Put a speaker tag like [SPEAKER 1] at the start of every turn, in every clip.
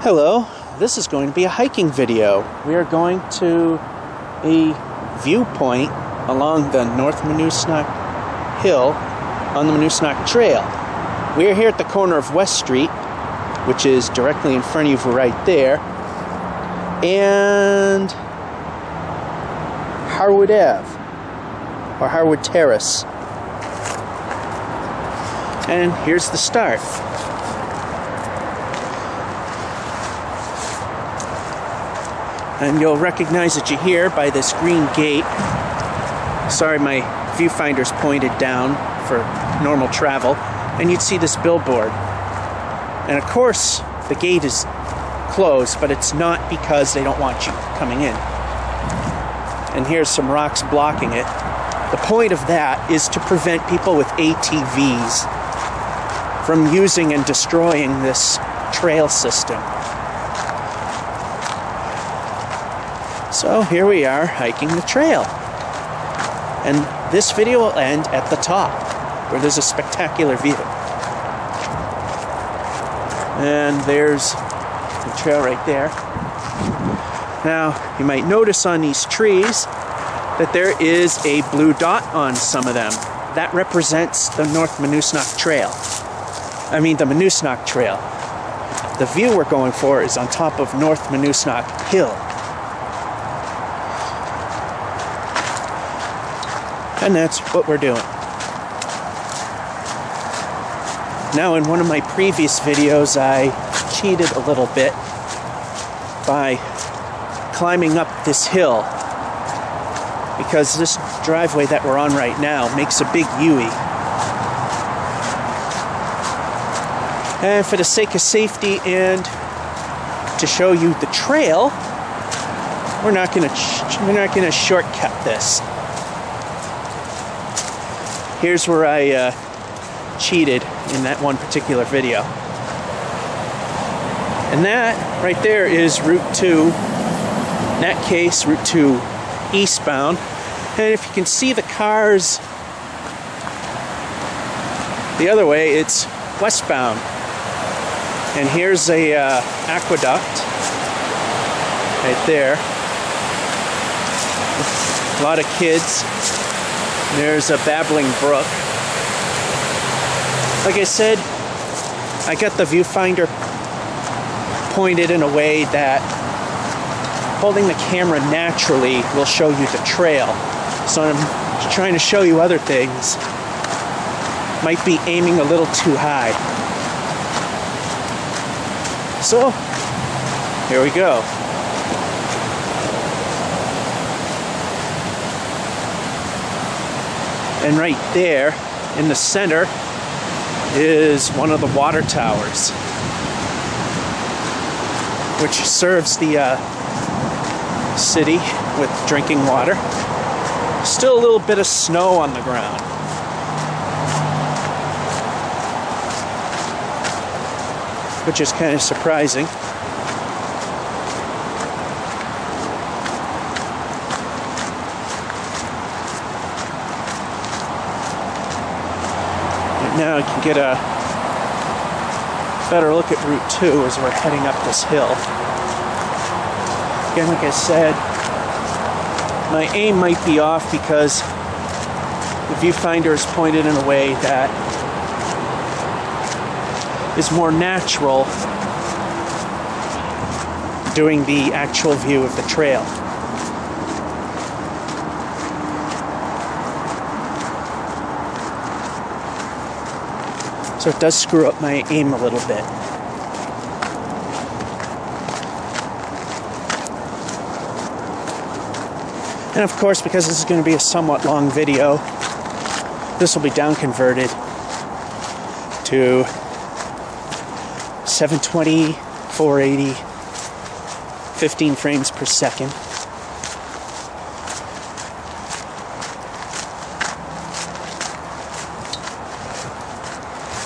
[SPEAKER 1] Hello, this is going to be a hiking video. We are going to a viewpoint along the North Manoosnoc Hill on the Manoosnoc Trail. We are here at the corner of West Street, which is directly in front of you right there, and Harwood Ave, or Harwood Terrace. And here's the start. And you'll recognize that you're here by this green gate. Sorry, my viewfinder's pointed down for normal travel. And you'd see this billboard. And of course, the gate is closed, but it's not because they don't want you coming in. And here's some rocks blocking it. The point of that is to prevent people with ATVs from using and destroying this trail system. So here we are hiking the trail. And this video will end at the top, where there's a spectacular view. And there's the trail right there. Now, you might notice on these trees that there is a blue dot on some of them. That represents the North Manoosnoc Trail. I mean, the Manoosnoc Trail. The view we're going for is on top of North Manoosnoc Hill. And that's what we're doing. Now, in one of my previous videos, I cheated a little bit by climbing up this hill, because this driveway that we're on right now makes a big U-ey. And for the sake of safety and to show you the trail, we're not going to shortcut this. Here's where I cheated in that one particular video. And that right there is Route 2. In that case, Route 2 eastbound. And if you can see the cars the other way, it's westbound. And here's a aqueduct right there. A lot of kids. There's a babbling brook. Like I said, I got the viewfinder pointed in a way that holding the camera naturally will show you the trail. So I'm trying to show you other things. Might be aiming a little too high. So, here we go. And right there, in the center, is one of the water towers, which serves the city with drinking water. Still a little bit of snow on the ground. Which is kind of surprising. Now you can get a better look at Route 2 as we're heading up this hill. Again, like I said, my aim might be off because the viewfinder is pointed in a way that is more natural doing the actual view of the trail. So it does screw up my aim a little bit. And of course, because this is going to be a somewhat long video, this will be down converted to 720, 480, 15 frames per second.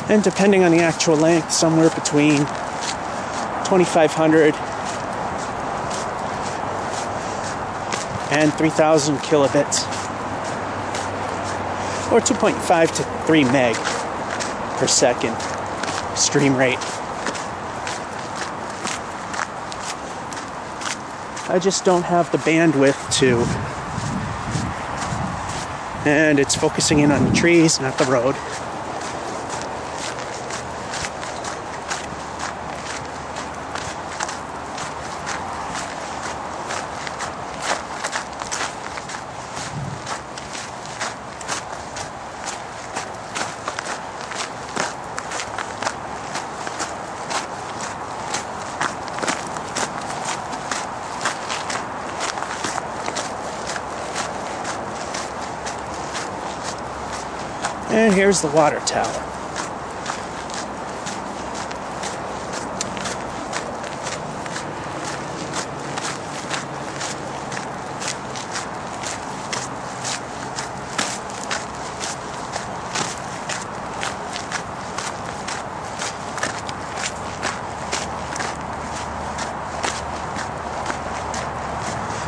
[SPEAKER 1] And depending on the actual length, somewhere between 2,500 and 3,000 kilobits, or 2.5 to 3 meg per second stream rate. I just don't have the bandwidth to. And it's focusing in on the trees, not the road. And here's the water tower.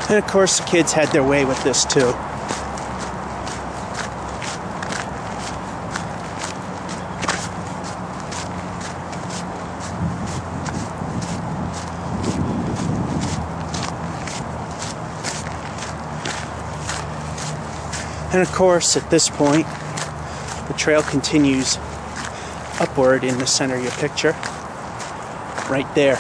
[SPEAKER 1] And of course the kids had their way with this too. And of course, at this point, the trail continues upward in the center of your picture, right there.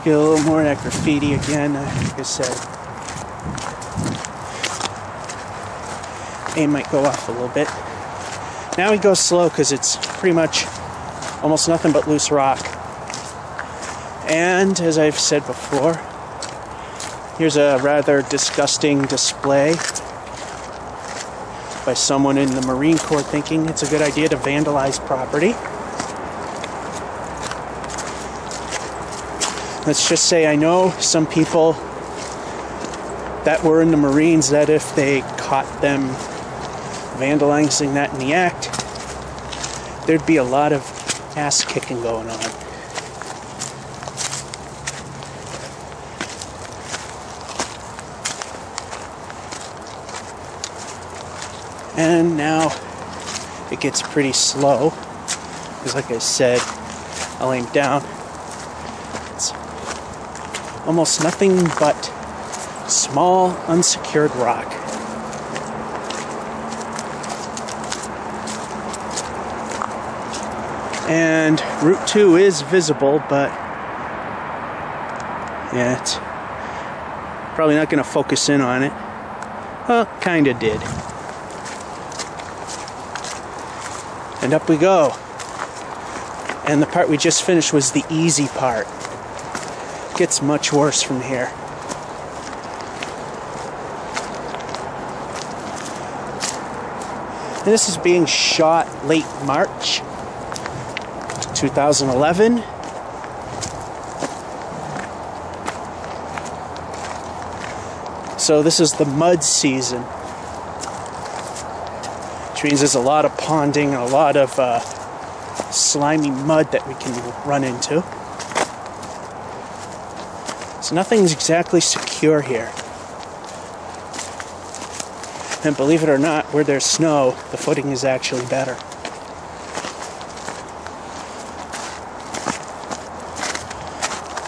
[SPEAKER 1] Get a little more of that graffiti again, like I said. Aim might go off a little bit. Now we go slow because it's pretty much almost nothing but loose rock. And as I've said before, here's a rather disgusting display by someone in the Marine Corps thinking it's a good idea to vandalize property. Let's just say I know some people that were in the Marines that if they caught them vandalizing that in the act, there'd be a lot of ass kicking going on. And now it gets pretty slow, because like I said, I'll aim down. It's almost nothing but small, unsecured rock. And Route 2 is visible, but yeah, it's probably not going to focus in on it. Well, kind of did. And up we go. And the part we just finished was the easy part. It gets much worse from here. And this is being shot late March 2011. So this is the mud season, which means there's a lot of ponding and a lot of slimy mud that we can run into. So nothing's exactly secure here. And believe it or not, where there's snow, the footing is actually better.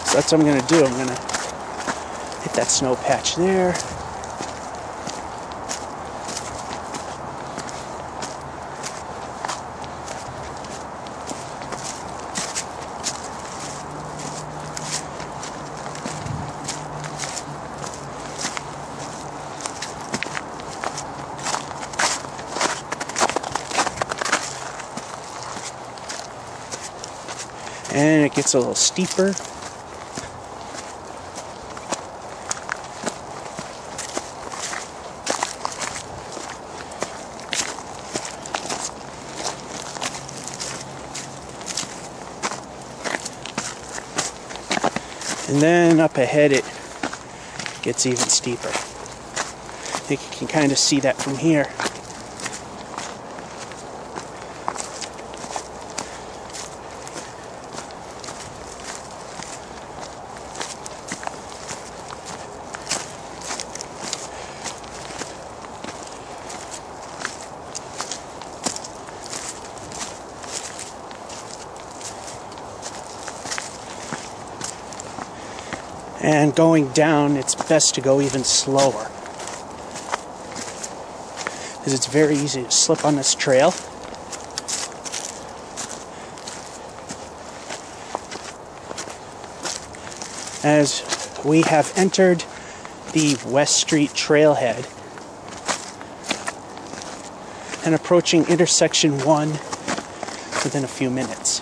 [SPEAKER 1] So that's what I'm going to do. I'm going to hit that snow patch there. And it gets a little steeper. And then up ahead it gets even steeper. I think you can kind of see that from here. And going down, it's best to go even slower, because it's very easy to slip on this trail. As we have entered the West Street Trailhead and approaching intersection 1 within a few minutes.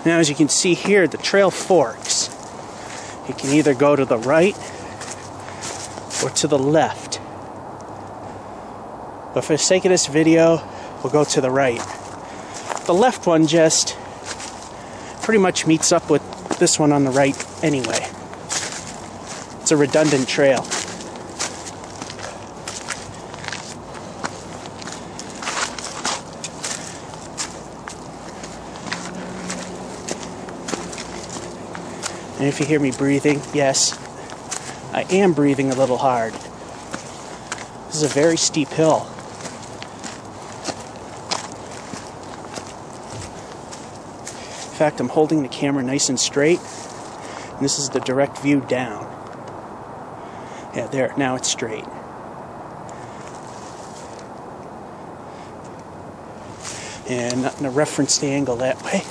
[SPEAKER 1] Now, as you can see here, the trail forks. You can either go to the right or to the left. But for the sake of this video, we'll go to the right. The left one just pretty much meets up with this one on the right anyway. It's a redundant trail. And if you hear me breathing, yes, I am breathing a little hard. This is a very steep hill. In fact, I'm holding the camera nice and straight, and this is the direct view down. Yeah, there, now it's straight. And nothing to reference the angle that way.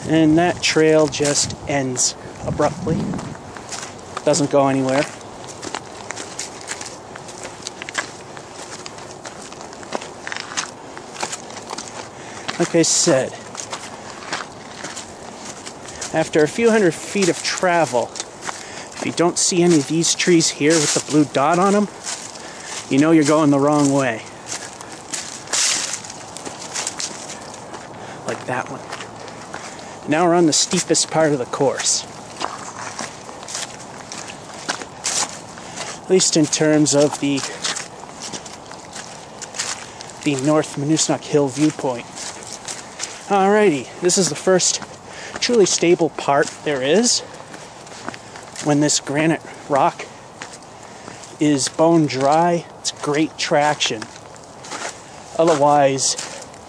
[SPEAKER 1] And that trail just ends abruptly. Doesn't go anywhere. Like I said, after a few hundred feet of travel, if you don't see any of these trees here with the blue dot on them, you know you're going the wrong way. Like that one. Now we're on the steepest part of the course. At least in terms of the North Manoosnoc Hill viewpoint. Alrighty, this is the first truly stable part there is when this granite rock is bone dry. It's great traction. Otherwise,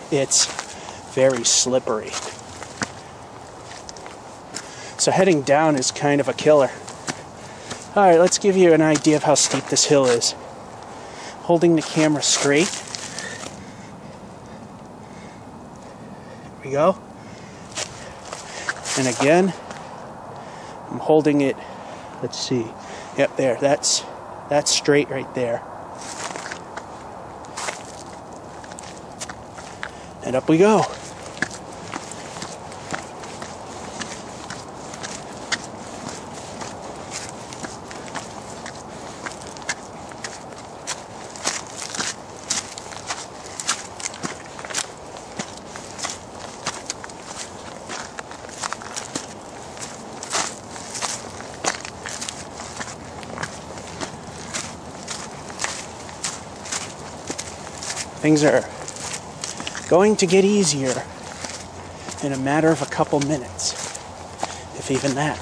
[SPEAKER 1] it's very slippery. So heading down is kind of a killer. Alright, let's give you an idea of how steep this hill is. Holding the camera straight. There we go. And again, I'm holding it, let's see. Yep, there, that's straight right there. And up we go. Things are going to get easier in a matter of a couple minutes, if even that.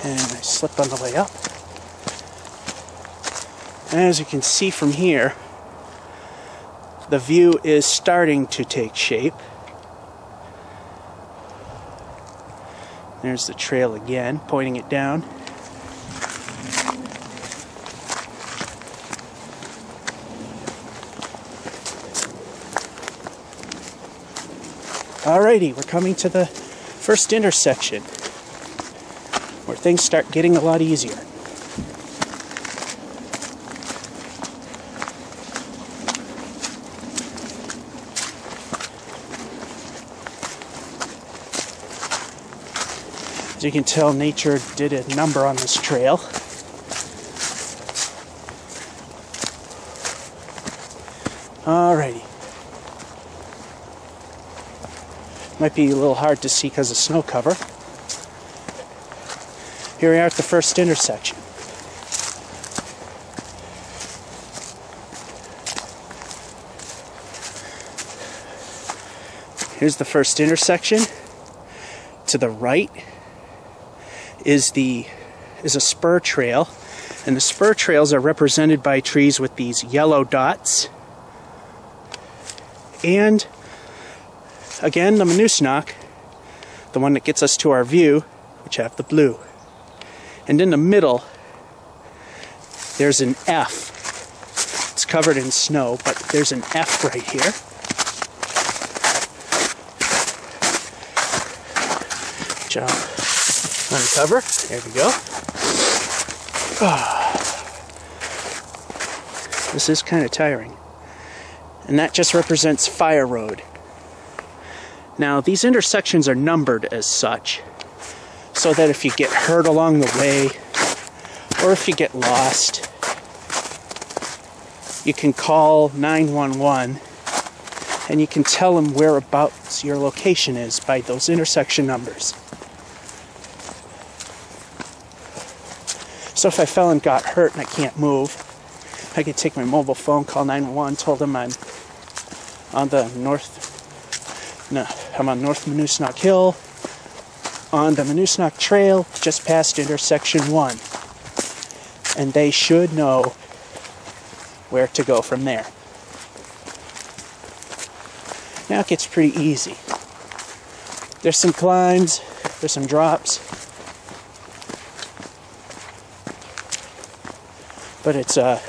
[SPEAKER 1] And I slipped on the way up. And as you can see from here, the view is starting to take shape. There's the trail again, pointing it down. Alrighty, we're coming to the first intersection where things start getting a lot easier. As you can tell, nature did a number on this trail. Alrighty. Might be a little hard to see because of snow cover. Here we are at the first intersection. Here's the first intersection. To the right is a spur trail, and the spur trails are represented by trees with these yellow dots. And again, the Manoosnoc, the one that gets us to our view, which have the blue. And in the middle, there's an F. It's covered in snow, but there's an F right here. Jump, uncover, there we go. This is kind of tiring. And that just represents Fire Road. Now, these intersections are numbered as such, so that if you get hurt along the way, or if you get lost, you can call 911 and you can tell them whereabouts your location is by those intersection numbers. So if I fell and got hurt and I can't move, I could take my mobile phone, call 911, told them I'm on North Manoosnoc Hill, on the Manoosnoc Trail, just past intersection 1. And they should know where to go from there. Now it gets pretty easy. There's some climbs, there's some drops, but it's a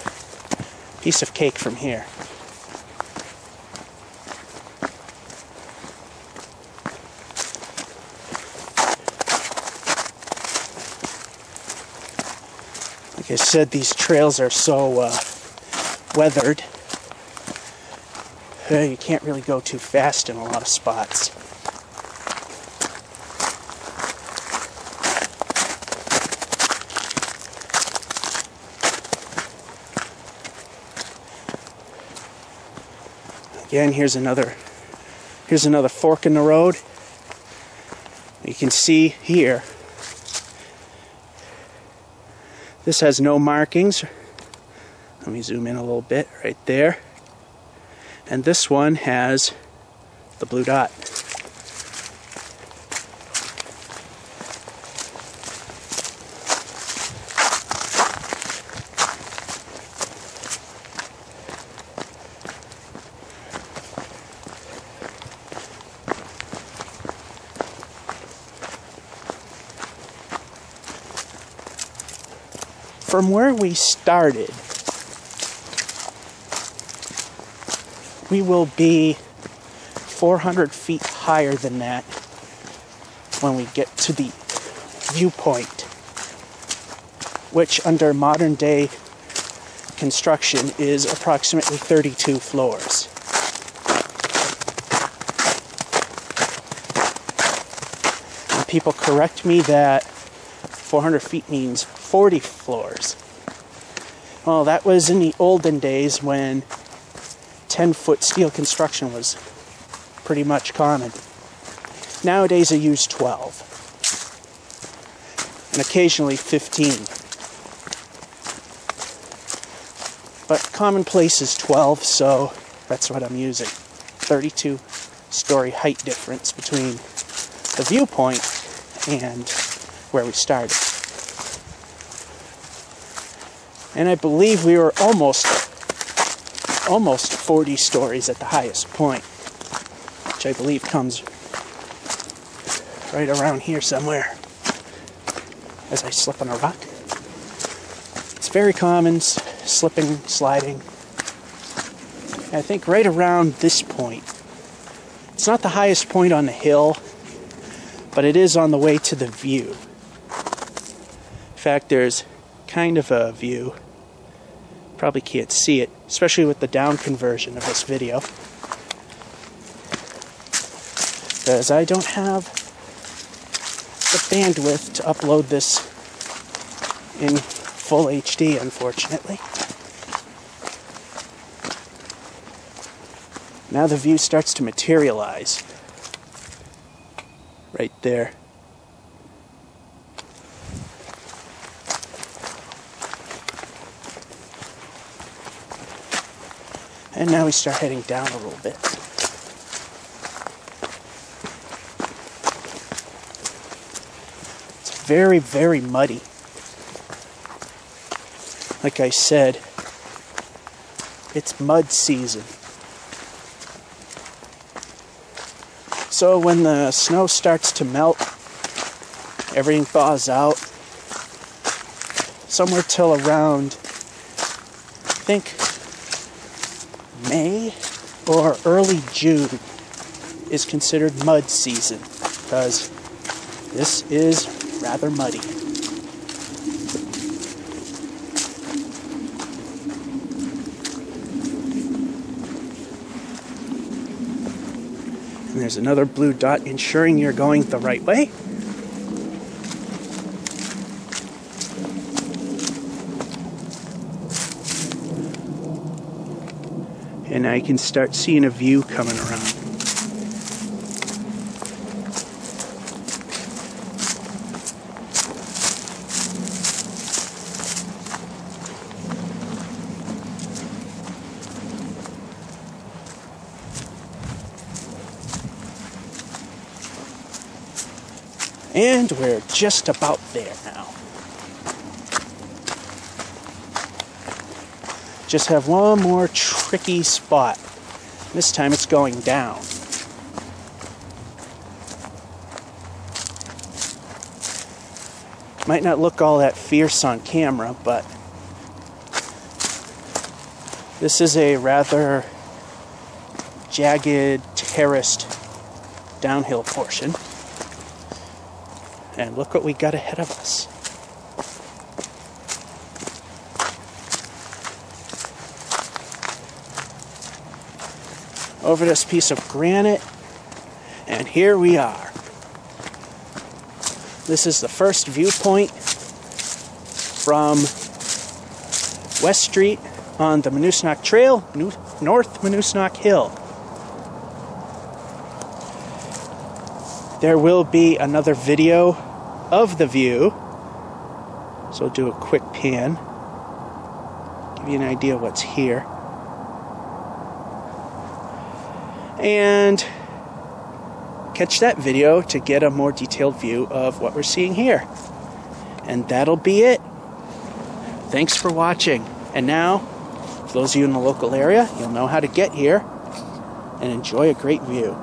[SPEAKER 1] piece of cake from here. Like I said, these trails are so weathered. You can't really go too fast in a lot of spots. Again, here's another fork in the road. You can see here, this has no markings. Let me zoom in a little bit right there. And this one has the blue dot. From where we started, we will be 400 feet higher than that when we get to the viewpoint, which under modern day construction is approximately 32 floors. And people correct me that 400 feet means 40 floors. Well, that was in the olden days when 10-foot steel construction was pretty much common. Nowadays they use 12. And occasionally 15. But commonplace is 12, so that's what I'm using. 32-story height difference between the viewpoint and where we started. And I believe we were almost 40 stories at the highest point, which I believe comes right around here somewhere as I slip on a rock. It's very common, slipping, sliding. And I think right around this point, it's not the highest point on the hill, but it is on the way to the view. In fact, there's kind of a view. Probably can't see it, especially with the down conversion of this video, because I don't have the bandwidth to upload this in full HD, unfortunately. Now the view starts to materialize right there. And now we start heading down a little bit. very, very muddy. Like I said, it's mud season. So when the snow starts to melt, everything thaws out. Somewhere till around, I think, May or early June is considered mud season, because this is rather muddy. And there's another blue dot ensuring you're going the right way. And I can start seeing a view coming around. And we're just about there now. Just have one more tricky spot. This time it's going down. Might not look all that fierce on camera, but this is a rather jagged, terraced downhill portion. And look what we got ahead of us. Over this piece of granite, and here we are. This is the first viewpoint from West Street on the Manoosnoc Trail, North Manoosnoc Hill. There will be another video of the view, so I'll do a quick pan, give you an idea of what's here. And catch that video to get a more detailed view of what we're seeing here. And that'll be it. Thanks for watching. And now, for those of you in the local area, you'll know how to get here and enjoy a great view.